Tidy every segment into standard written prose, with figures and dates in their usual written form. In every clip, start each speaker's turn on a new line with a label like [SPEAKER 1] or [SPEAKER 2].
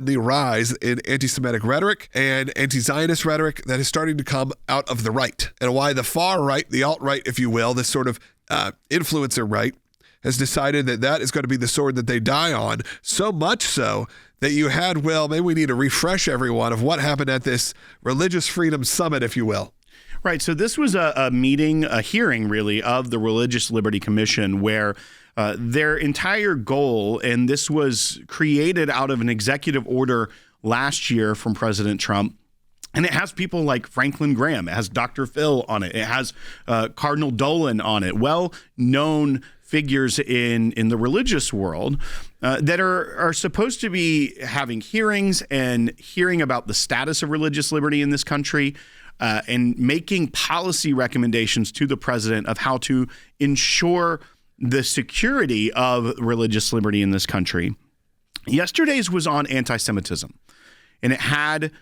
[SPEAKER 1] the rise in anti-Semitic rhetoric and anti-Zionist rhetoric that is starting to come out of the right, and why the far right, the alt-right, if you will, this sort of influencer right, has decided that that is going to be the sword that they die on, so much so that you had, well, maybe we need to refresh everyone of what happened at this religious freedom summit, if you will.
[SPEAKER 2] Right. So this was a meeting, a hearing, really, of the Religious Liberty Commission, where their entire goal, and this was created out of an executive order last year from President Trump, and it has people like Franklin Graham, it has Dr. Phil on it, it has Cardinal Dolan on it, well-known figures in the religious world that are supposed to be having hearings and hearing about the status of religious liberty in this country, and making policy recommendations to the president of how to ensure the security of religious liberty in this country. Yesterday's was on anti-Semitism, and it had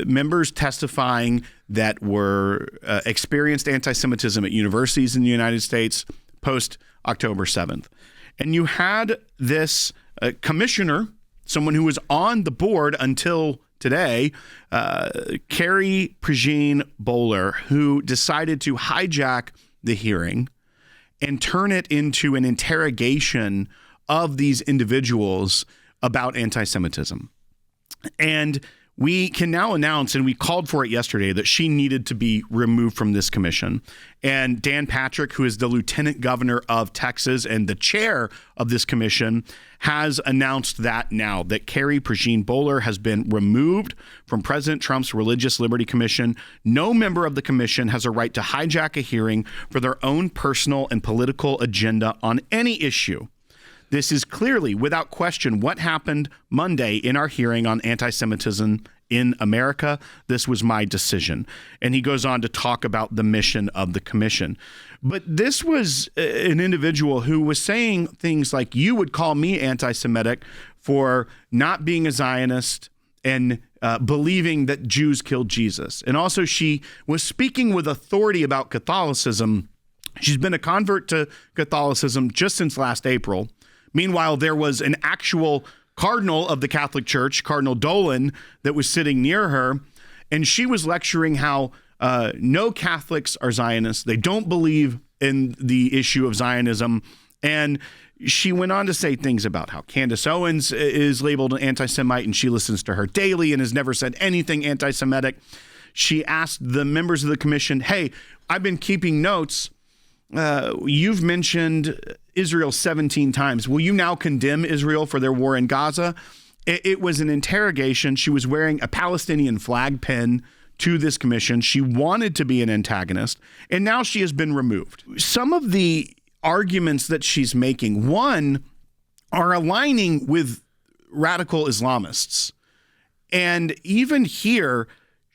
[SPEAKER 2] members testifying that were experienced anti-Semitism at universities in the United States post October 7th. And you had this commissioner, someone who was on the board until today, Carrie Prejean Boller, who decided to hijack the hearing and turn it into an interrogation of these individuals about anti-Semitism. And we can now announce, and we called for it yesterday, that she needed to be removed from this commission. And Dan Patrick, who is the lieutenant governor of Texas and the chair of this commission, has announced that now, that Carrie Prejean Boller has been removed from President Trump's Religious Liberty Commission. No member of the commission has a right to hijack a hearing for their own personal and political agenda on any issue. This is clearly, without question, what happened Monday in our hearing on anti-Semitism in America. This was my decision. And he goes on to talk about the mission of the commission. But this was an individual who was saying things like, you would call me anti-Semitic for not being a Zionist and believing that Jews killed Jesus. And also she was speaking with authority about Catholicism. She's been a convert to Catholicism just since last April. Meanwhile, there was an actual cardinal of the Catholic Church, Cardinal Dolan, that was sitting near her, and she was lecturing how no Catholics are Zionists. They don't believe in the issue of Zionism. And she went on to say things about how Candace Owens is labeled an anti-Semite, and she listens to her daily and has never said anything anti-Semitic. She asked the members of the commission, hey, I've been keeping notes. You've mentioned Israel 17 times. Will you now condemn Israel for their war in Gaza? It was an interrogation. She was wearing a Palestinian flag pin to this commission. She wanted to be an antagonist, and now she has been removed. Some of the arguments that she's making, one, are aligning with radical Islamists. And even here,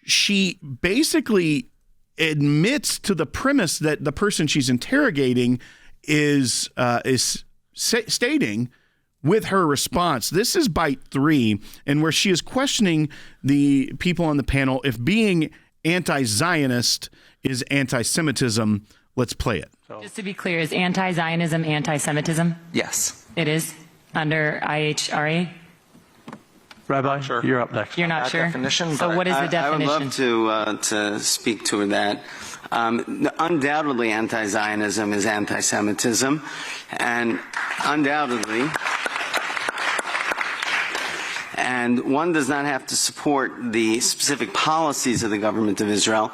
[SPEAKER 2] she basically admits to the premise that the person she's interrogating is stating with her response. This is bite 3, and where she is questioning the people on the panel if being anti-Zionist is anti-Semitism. Let's play it.
[SPEAKER 3] Just to be clear, is anti-Zionism anti-Semitism?
[SPEAKER 4] Yes.
[SPEAKER 3] It is under IHRA?
[SPEAKER 5] Rabbi, sure. You're up next.
[SPEAKER 3] You're not sure?
[SPEAKER 4] Definition,
[SPEAKER 3] so what is the definition?
[SPEAKER 6] I would love to speak to that. Undoubtedly, anti-Zionism is anti-Semitism, and undoubtedly, and one does not have to support the specific policies of the government of Israel,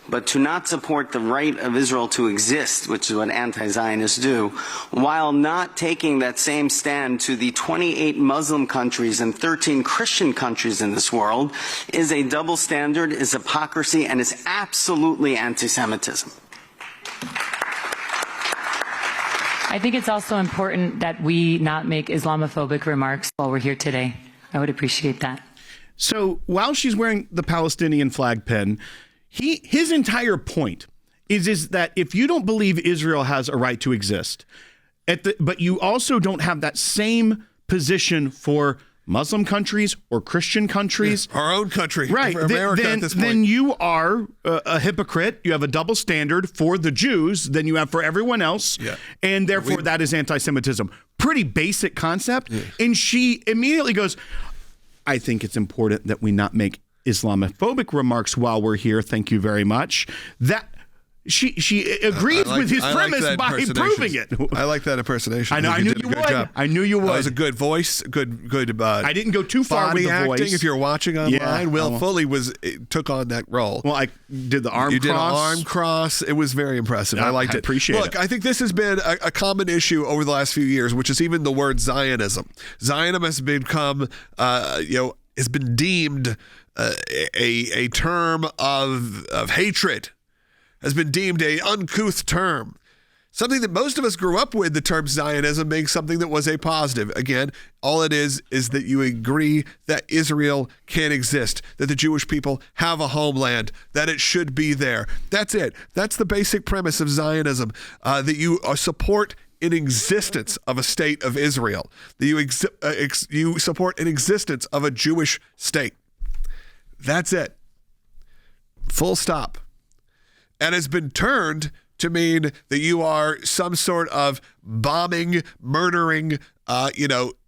[SPEAKER 6] but to not support the right of Israel to exist, which is what anti-Zionists do, while not taking that same stand to the 28 Muslim countries and 13 Christian countries in this world, is a double standard, is hypocrisy, and is absolutely anti-Semitism.
[SPEAKER 3] I think it's also important that we not make Islamophobic remarks while we're here today. I would appreciate that.
[SPEAKER 2] So while she's wearing the Palestinian flag pin, his entire point is that if you don't believe Israel has a right to exist, but you also don't have that same position for Muslim countries or Christian countries,
[SPEAKER 1] our own country,
[SPEAKER 2] right?
[SPEAKER 1] America at this point.
[SPEAKER 2] Then you are a hypocrite. You have a double standard for the Jews than you have for everyone else, and therefore that is anti-Semitism. Pretty basic concept. And she immediately goes, I think it's important that we not make Islamophobic remarks while we're here. Thank you very much. That she agrees with his premise by proving it.
[SPEAKER 1] I like that impersonation.
[SPEAKER 2] I know. I knew you would. I knew you would.
[SPEAKER 1] That was a good voice. Good.
[SPEAKER 2] I didn't go too far with the
[SPEAKER 1] acting.
[SPEAKER 2] voice.
[SPEAKER 1] If you're watching online, Will Fully took on that role.
[SPEAKER 2] Well, I did the arm cross.
[SPEAKER 1] You did an arm cross. It was very impressive. I liked it.
[SPEAKER 2] Appreciate it.
[SPEAKER 1] Look, I think this has been a common issue over the last few years, which is even the word Zionism. Zionism has become, has been deemed a term of hatred. Has been deemed a uncouth term. Something that most of us grew up with, the term Zionism being something that was a positive. Again, all it is that you agree that Israel can exist, that the Jewish people have a homeland, that it should be there. That's it. That's the basic premise of Zionism, that you support an existence of a state of Israel, that you support an existence of a Jewish state. That's it. Full stop. And has been turned to mean that you are some sort of bombing, murdering,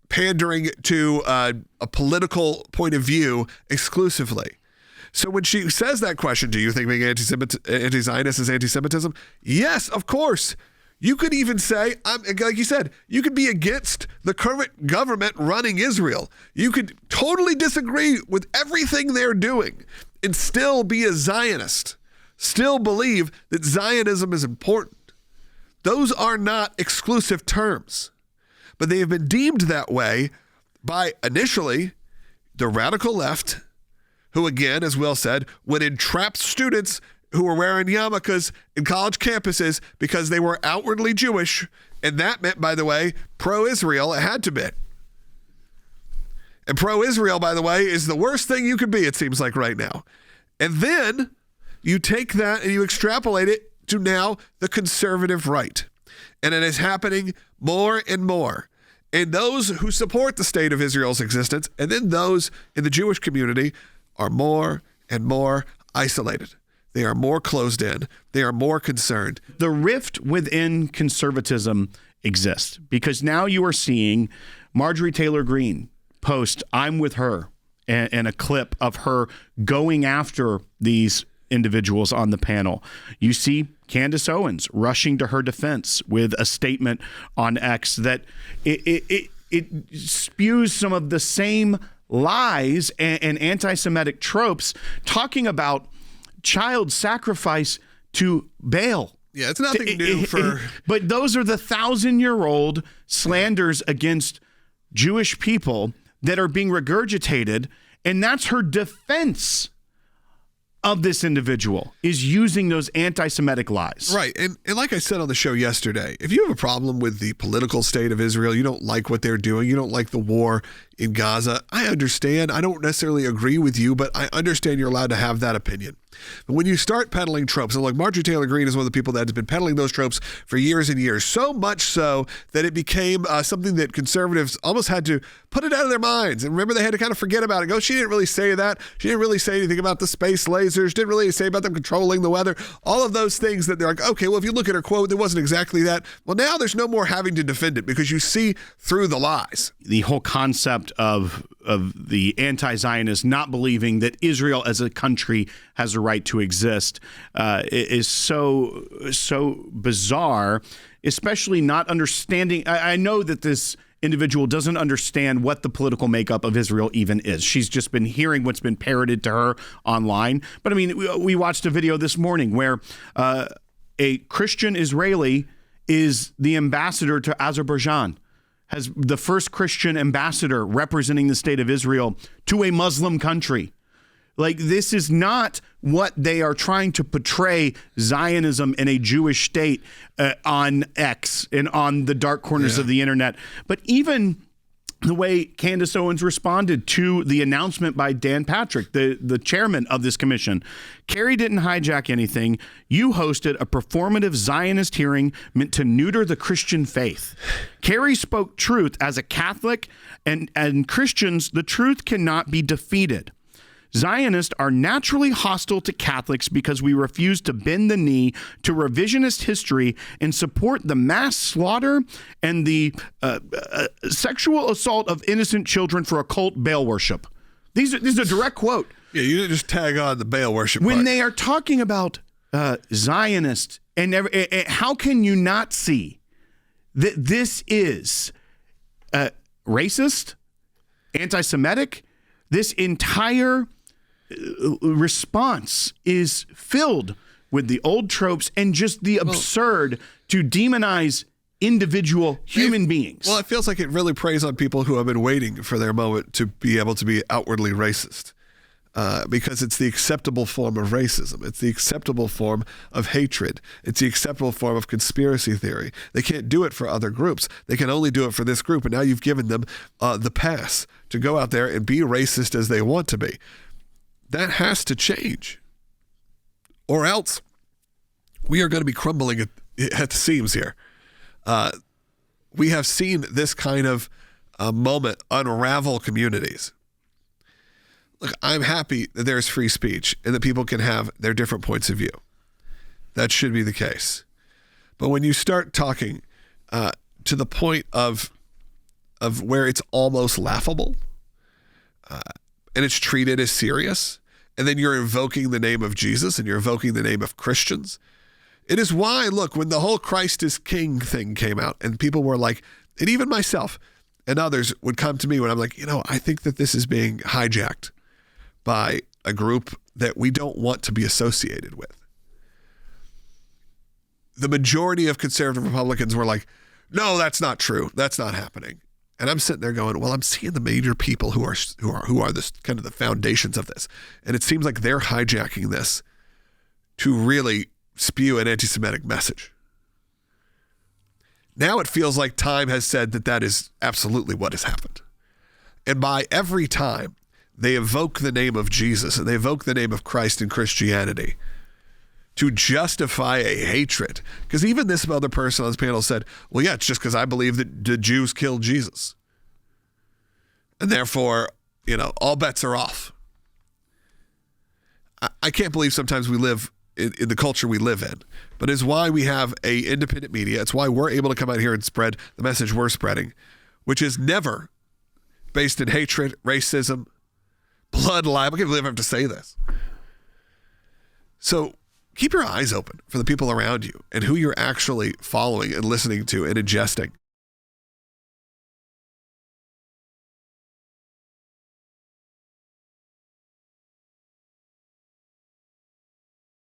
[SPEAKER 1] pandering to a political point of view exclusively. So when she says that question, do you think being anti-Zionist is anti-Semitism? Yes, of course. You could even say, like you said, you could be against the current government running Israel. You could totally disagree with everything they're doing and still be a Zionist. Still believe that Zionism is important. Those are not exclusive terms, but they have been deemed that way by initially the radical left, who again, as Will said, would entrap students who were wearing yarmulkes in college campuses because they were outwardly Jewish, and that meant, by the way, pro-Israel. It had to be. And pro-Israel, by the way, is the worst thing you could be, it seems like right now. And then you take that and you extrapolate it to now the conservative right. And it is happening more and more. And those who support the state of Israel's existence, and then those in the Jewish community, are more and more isolated. They are more closed in. They are more concerned.
[SPEAKER 2] The rift within conservatism exists because now you are seeing Marjorie Taylor Greene post, "I'm with her," and a clip of her going after these individuals on the panel. You see Candace Owens rushing to her defense with a statement on X that it spews some of the same lies and anti-Semitic tropes, talking about child sacrifice to Baal.
[SPEAKER 1] Yeah, it's nothing new
[SPEAKER 2] but those are the 1,000-year-old slanders against Jewish people that are being regurgitated, and that's her defense of this individual, is using those anti-Semitic lies.
[SPEAKER 1] Right. And like I said on the show yesterday, if you have a problem with the political state of Israel, you don't like what they're doing, you don't like the war in Gaza, I understand. I don't necessarily agree with you, but I understand you're allowed to have that opinion. But when you start peddling tropes, and like Marjorie Taylor Greene is one of the people that has been peddling those tropes for years and years, so much so that it became something that conservatives almost had to put it out of their minds. And remember, they had to kind of forget about it. Go, she didn't really say that. She didn't really say anything about the space lasers. Didn't really say about them controlling the weather. All of those things that they're like, okay, well, if you look at her quote, it wasn't exactly that. Well, now there's no more having to defend it because you see through the lies.
[SPEAKER 2] The whole concept of the anti-Zionists not believing that Israel as a country has a right to exist is so bizarre, especially not understanding. I know that this individual doesn't understand what the political makeup of Israel even is. She's just been hearing what's been parroted to her online. But I mean, we watched a video this morning where a Christian Israeli is the ambassador to Azerbaijan, has the first Christian ambassador representing the state of Israel to a Muslim country. Like, this is not what they are trying to portray Zionism in a Jewish state on X and on the dark corners of the internet. But even the way Candace Owens responded to the announcement by Dan Patrick, the chairman of this commission. Carrie didn't hijack anything. You hosted a performative Zionist hearing meant to neuter the Christian faith. Carrie spoke truth as a Catholic, and Christians, the truth cannot be defeated. Zionists are naturally hostile to Catholics because we refuse to bend the knee to revisionist history and support the mass slaughter and the sexual assault of innocent children for occult Baal worship. These are direct quote.
[SPEAKER 1] Yeah, you didn't just tag on the Baal worship
[SPEAKER 2] When
[SPEAKER 1] part.
[SPEAKER 2] they are talking about Zionists, and how can you not see that this is racist, anti-Semitic? This entire response is filled with the old tropes and just the absurd to demonize individual human beings.
[SPEAKER 1] Well, it feels like it really preys on people who have been waiting for their moment to be able to be outwardly racist. Because it's the acceptable form of racism. It's the acceptable form of hatred. It's the acceptable form of conspiracy theory. They can't do it for other groups. They can only do it for this group. And now you've given them the pass to go out there and be racist as they want to be. That has to change. Or else we are going to be crumbling at the seams here. We have seen this kind of moment unravel communities. Look, I'm happy that there's free speech and that people can have their different points of view. That should be the case. But when you start talking to the point of where it's almost laughable and it's treated as serious, and then you're invoking the name of Jesus and you're invoking the name of Christians, it is why, look, when the whole Christ is King thing came out and people were like, and even myself and others would come to me when I'm like, I think that this is being hijacked by a group that we don't want to be associated with. The majority of conservative Republicans were like, no, that's not true. That's not happening. And I'm sitting there going, well, I'm seeing the major people who are this kind of the foundations of this. And it seems like they're hijacking this to really spew an anti-Semitic message. Now it feels like time has said that is absolutely what has happened. And by every time they evoke the name of Jesus and they evoke the name of Christ and Christianity to justify a hatred. Because even this other person on this panel said, well, yeah, it's just because I believe that the Jews killed Jesus. And therefore, all bets are off. I can't believe sometimes we live in the culture we live in, but it's why we have a independent media. It's why we're able to come out here and spread the message we're spreading, which is never based in hatred, racism, blood libel. I can't believe I have to say this. So keep your eyes open for the people around you and who you're actually following and listening to and ingesting.